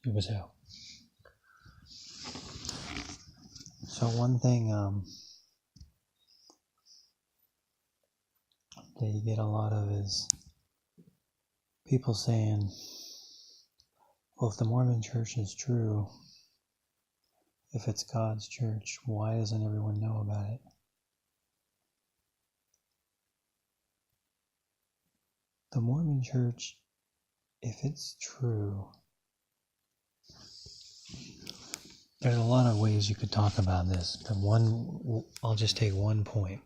It was hell. So one thing that you get a lot of is people saying, well, if the Mormon church is true, if it's God's church, why doesn't everyone know about it? The Mormon church, if it's true, there's a lot of ways you could talk about this, but I'll just take one point.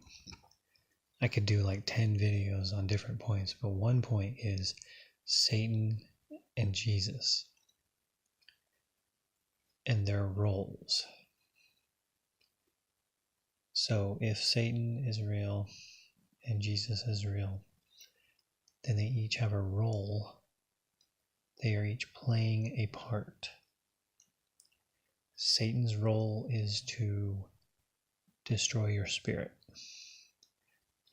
I could do like 10 videos on different points, but one point is Satan and Jesus and their roles. So if Satan is real and Jesus is real, then they each have a role. They are each playing a part. Satan's role is to destroy your spirit,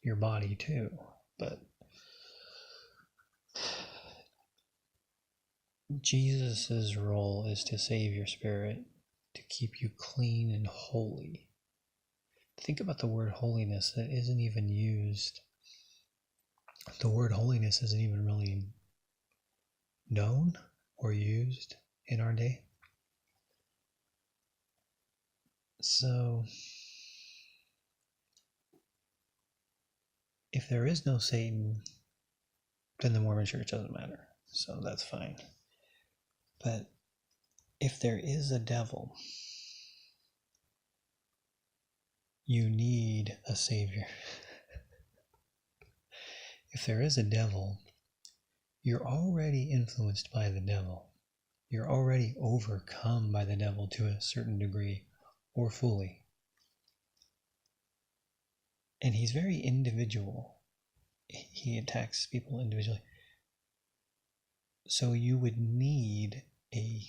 your body too, but Jesus' role is to save your spirit, to keep you clean and holy. Think about the word holiness that isn't even used. The word holiness isn't even really known or used in our day. So, if there is no Satan, then the Mormon church doesn't matter. So that's fine. But if there is a devil, you need a savior. If there is a devil, you're already influenced by the devil. You're already overcome by the devil to a certain degree or fully. And he's very individual. He attacks people individually. So you would need a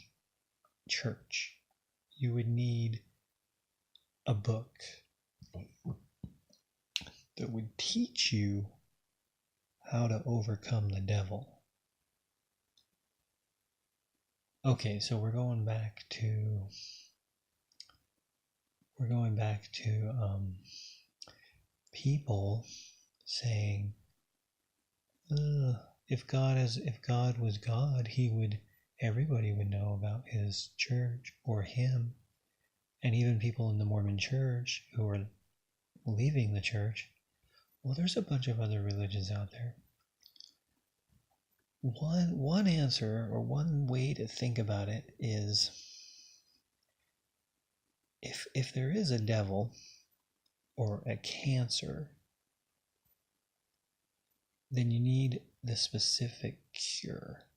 church. You would need a book that would teach you how to overcome the devil. Okay, so we're going back to people saying, if God was God, everybody would know about his church or him. And even people in the Mormon church who are leaving the church, well, there's a bunch of other religions out there. One answer or one way to think about it is, if there is a devil or a cancer, then you need the specific cure.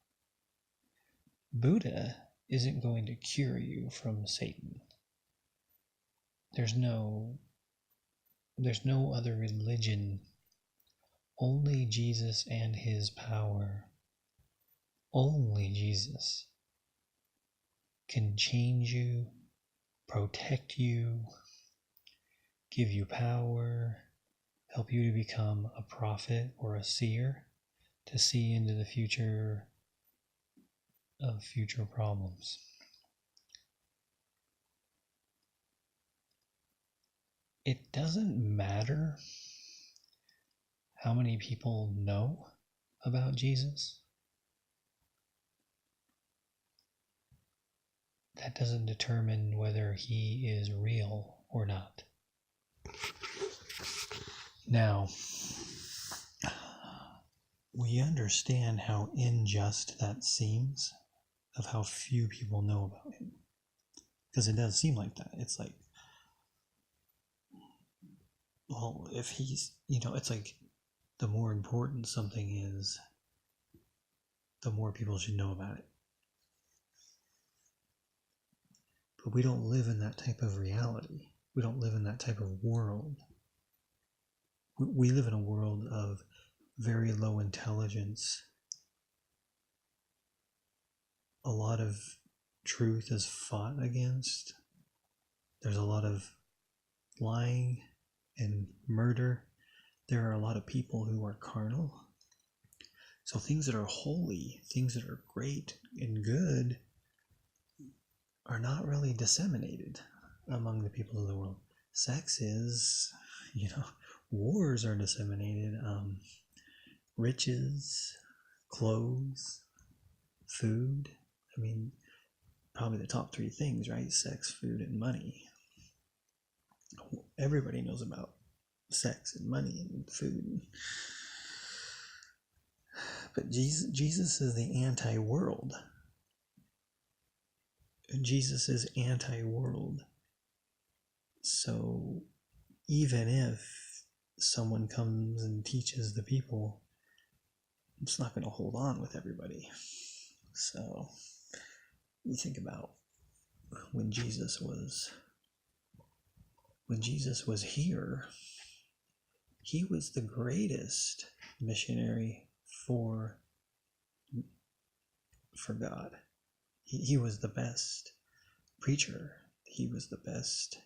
Buddha isn't going to cure you from Satan. There's no other religion. Only Jesus and his power. Only Jesus can change you, protect you, give you power, help you to become a prophet or a seer, to see into the future of future problems. It doesn't matter how many people know about Jesus. That doesn't determine whether he is real or not. Now, we understand how unjust that seems, of how few people know about him. Because it does seem like that. It's like, well, if he's, it's like the more important something is, the more people should know about it. But we don't live in that type of reality. We don't live in that type of world. We live in a world of very low intelligence. A lot of truth is fought against. There's a lot of lying and murder. There are a lot of people who are carnal. So things that are holy, things that are great and good, are not really disseminated among the people of the world. Sex is, wars are disseminated. Riches, clothes, food. I mean, probably the top three things, right? Sex, food, and money. Everybody knows about sex and money and food. But Jesus is the anti-world. Jesus is anti-world. So even if someone comes and teaches the people, it's not going to hold on with everybody. So you think about when Jesus was here, he was the greatest missionary for God. He was the best preacher. He was the best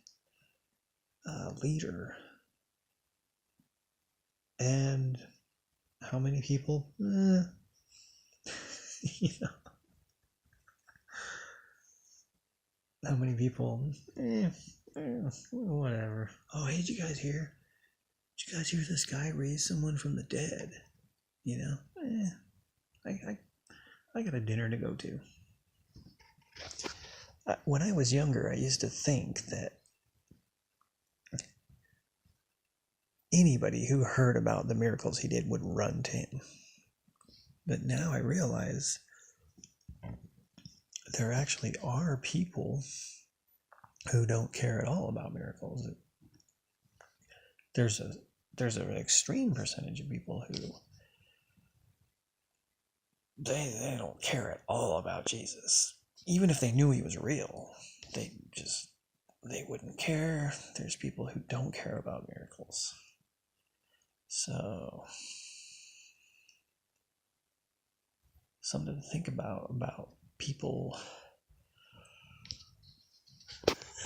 leader. And how many people? How many people? Whatever. Oh, hey, did you guys hear? Did you guys hear this guy raise someone from the dead? I got a dinner to go to. When I was younger, I used to think that anybody who heard about the miracles he did would run to him. But now I realize there actually are people who don't care at all about miracles. There's an extreme percentage of people who they don't care at all about Jesus. Even if they knew he was real, they wouldn't care. There's people who don't care about miracles. So something to think about people.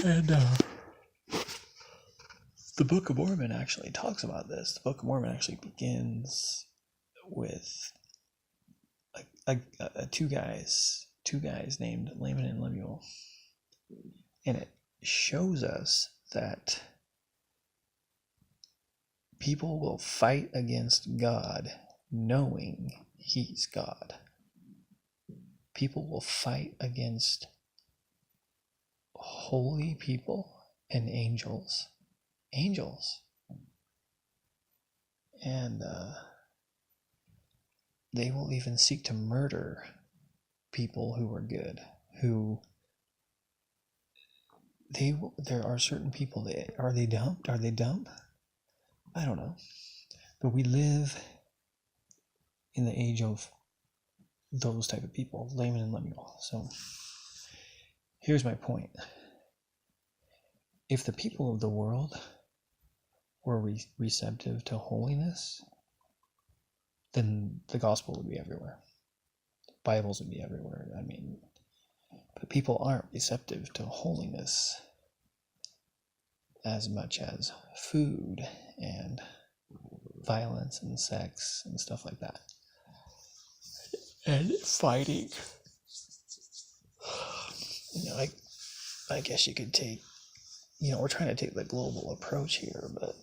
And the Book of Mormon actually talks about this. The Book of Mormon actually begins with two guys named Laman and Lemuel, and it shows us that people will fight against God knowing he's God. People will fight against holy people and angels. And they will even seek to murder people who are good. There are certain people that are they dumb? I don't know. But we live in the age of those type of people, Laman and Lemuel. So here's my point. If the people of the world were receptive to holiness, then the gospel would be everywhere. Bibles would be everywhere. I mean, but people aren't receptive to holiness as much as food and violence and sex and stuff like that. And fighting. I guess you could take, we're trying to take the global approach here, but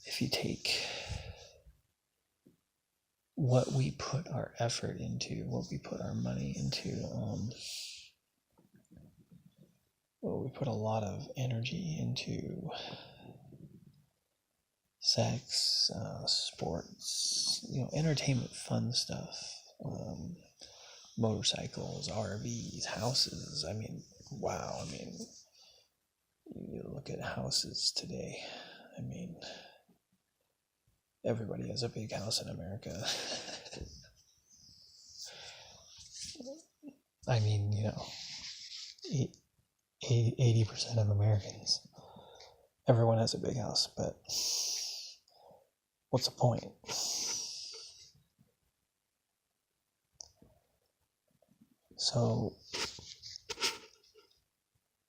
if you take what we put our effort into, what we put our money into, we put a lot of energy into sex, sports, entertainment, fun stuff, motorcycles, RVs, houses. I mean, wow. I mean, you look at houses today. I mean, everybody has a big house in America. I mean, 80% of Americans, everyone has a big house, but what's the point? So,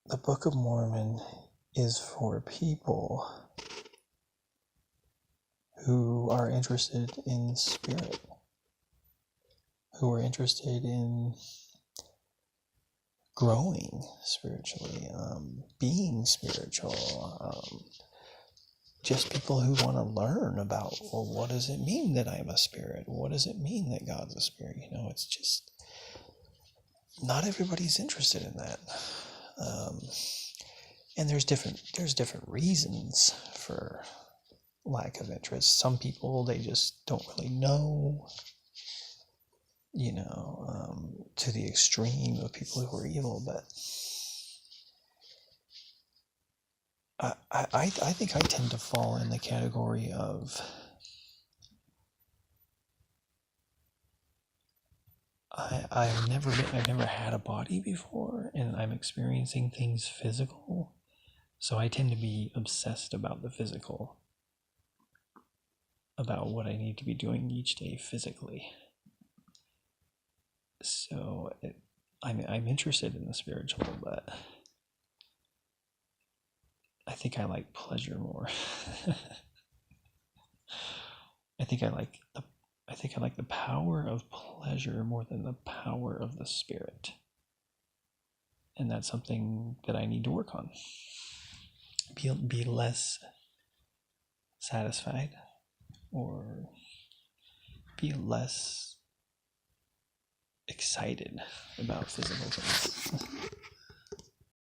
the Book of Mormon is for people who are interested in spirit, who are interested in growing spiritually, being spiritual, just people who want to learn about, well, what does it mean that I'm a spirit? What does it mean that God's a spirit? It's just not everybody's interested in that. And there's different reasons for lack of interest. Some people, they just don't really know, to the extreme of people who are evil. But I think I tend to fall in the category of I've never had a body before, and I'm experiencing things physical, so I tend to be obsessed about the physical, about what I need to be doing each day physically. So I'm interested in the spiritual, but I think I like pleasure more. I think I like the power of pleasure more than the power of the spirit. And that's something that I need to work on. Be less satisfied, or be less excited about physical things.